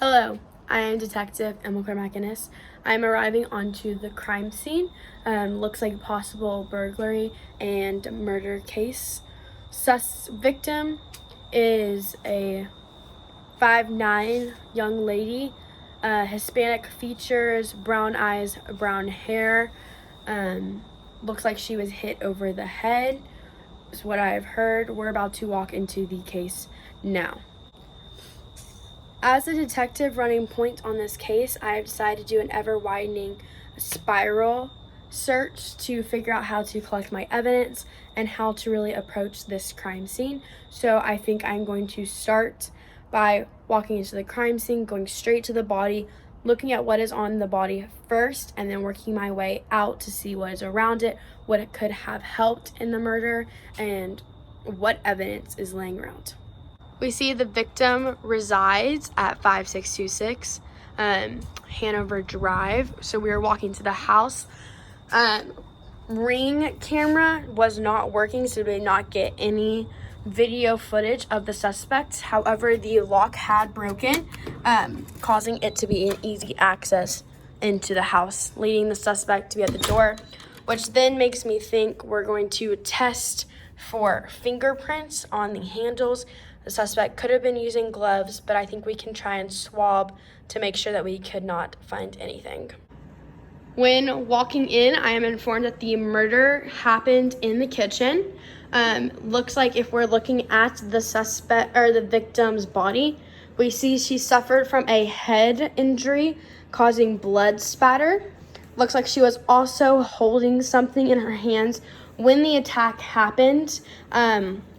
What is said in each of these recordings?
Hello, I am Detective Emma Mackinnis. I'm arriving onto the crime scene. Looks like a possible burglary and murder case. Victim is a 5'9" young lady, Hispanic features, brown eyes, brown hair. Looks like she was hit over the head, is what I've heard. We're about to walk into the case now. As a detective running point on this case, I have decided to do an ever-widening spiral search to figure out how to collect my evidence and how to really approach this crime scene. So I think I'm going to start by walking into the crime scene, going straight to the body, looking at what is on the body first, and then working my way out to see what is around it, what it could have helped in the murder, and what evidence is laying around. We see the victim resides at 5626 Hanover Drive. So we are walking to the house. Ring camera was not working, so we did not get any video footage of the suspect. However, the lock had broken, causing it to be an easy access into the house, leading the suspect to be at the door, which then makes me think we're going to test for fingerprints on the handles. The suspect could have been using gloves, but I think we can try and swab to make sure that we could not find anything. When walking in, I am informed that the murder happened in the kitchen. Looks like if we're looking at the suspect or the victim's body, we see she suffered from a head injury causing blood spatter. Looks like she was also holding something in her hands when the attack happened.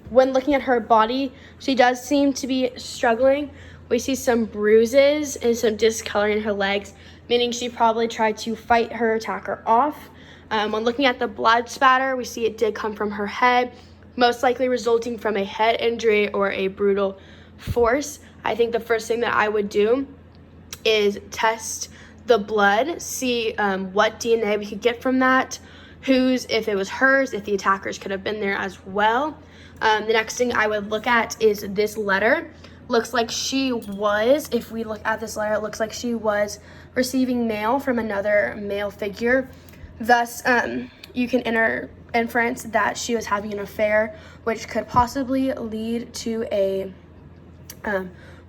When looking at her body, she does seem to be struggling. We see some bruises and some discoloring in her legs, meaning she probably tried to fight her attacker off. When looking at the blood spatter, we see it did come from her head, most likely resulting from a head injury or a brutal force. I think the first thing that I would do is test the blood, see what DNA we could get from that, if it was hers, if the attackers could have been there as well. The next thing I would look at is this letter. Looks like if we look at this letter, it looks like she was receiving mail from another male figure. Thus, you can inference that she was having an affair, which could possibly lead to a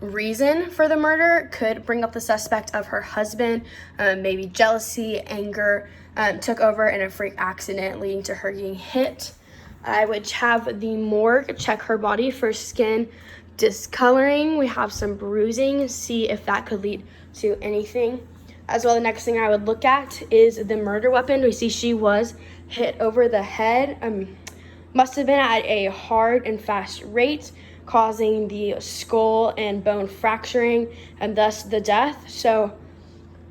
reason for the murder. Could bring up the suspect of her husband, maybe jealousy, anger, took over in a freak accident leading to her getting hit. I would have the morgue check her body for skin discoloring. We have some bruising, see if that could lead to anything. As well, the next thing I would look at is the murder weapon. We see she was hit over the head. Must have been at a hard and fast rate, causing the skull and bone fracturing and thus the death. So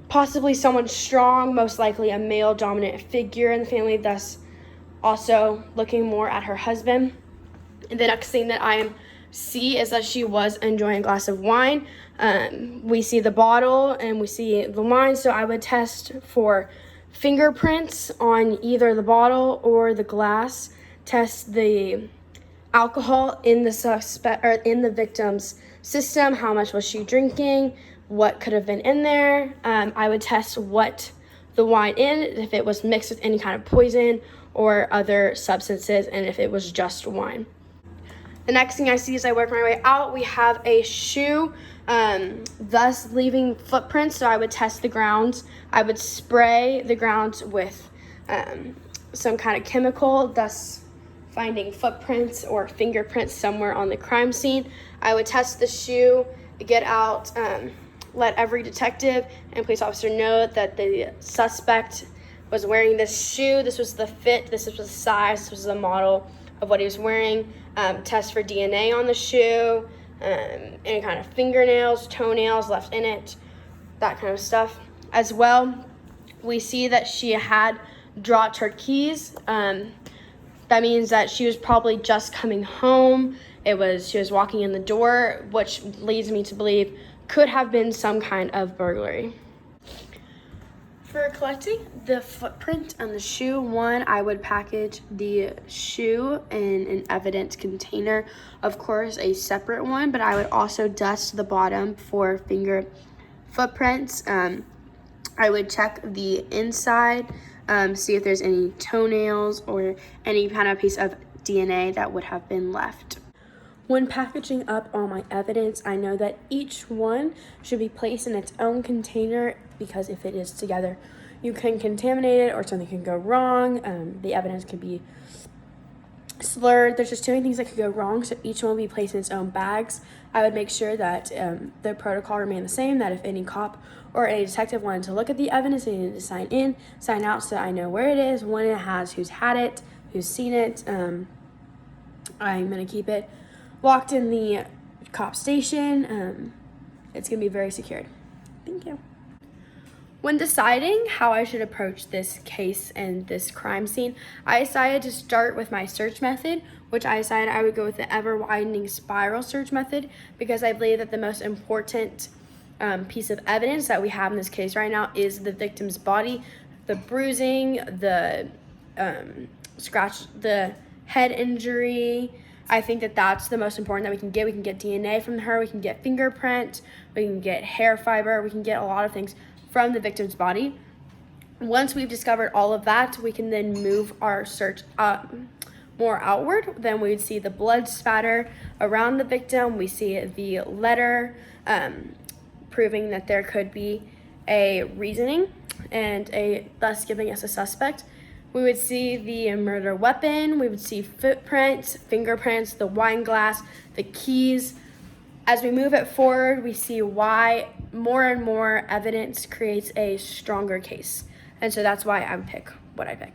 possibly someone strong, most likely a male dominant figure in the family, thus also looking more at her husband. And the next thing that I see is that she was enjoying a glass of wine. We see the bottle and we see the wine, so I would test for fingerprints on either the bottle or the glass, test the alcohol in the victim's system. How much was she drinking? What could have been in there? I would test what the wine if it was mixed with any kind of poison or other substances, and if it was just wine. The next thing I see as I work my way out, we have a shoe, thus leaving footprints. So I would test the grounds. I would spray the grounds with some kind of chemical, thus finding footprints or fingerprints somewhere on the crime scene. I would test the shoe, get out, let every detective and police officer know that the suspect was wearing this shoe. This was the fit, this was the size, this was the model of what he was wearing. Test for DNA on the shoe, any kind of fingernails, toenails left in it, that kind of stuff. As well, we see that she had dropped her keys. That means that she was probably just coming home. She was walking in the door, which leads me to believe could have been some kind of burglary. For collecting the footprint on the shoe, I would package the shoe in an evidence container, of course, a separate one, but I would also dust the bottom for finger footprints. I would check the inside, see if there's any toenails or any kind of piece of DNA that would have been left. When packaging up all my evidence, I know that each one should be placed in its own container, because if it is together, you can contaminate it or something can go wrong. The evidence could be slurred. There's just too many things that could go wrong, so each one will be placed in its own bags. I would make sure that the protocol remained the same, that if any cop or any detective wanted to look at the evidence, they needed to sign in, sign out, so that I know where it is, when it has, who's had it, who's seen it. I'm going to keep it locked in the cop station. It's going to be very secured. Thank you. When deciding how I should approach this case and this crime scene, I decided to start with my search method, which I decided I would go with the ever-widening spiral search method, because I believe that the most important piece of evidence that we have in this case right now is the victim's body, the bruising, the scratch, the head injury. I think that that's the most important that we can get. We can get DNA from her, we can get fingerprint, we can get hair fiber, we can get a lot of things from the victim's body. Once we've discovered all of that, we can then move our search more outward. Then we would see the blood spatter around the victim. We see the letter proving that there could be a reasoning and thus giving us a suspect. We would see the murder weapon. We would see footprints, fingerprints, the wine glass, the keys. As we move it forward, we see why more and more evidence creates a stronger case. And so that's why I would pick what I pick.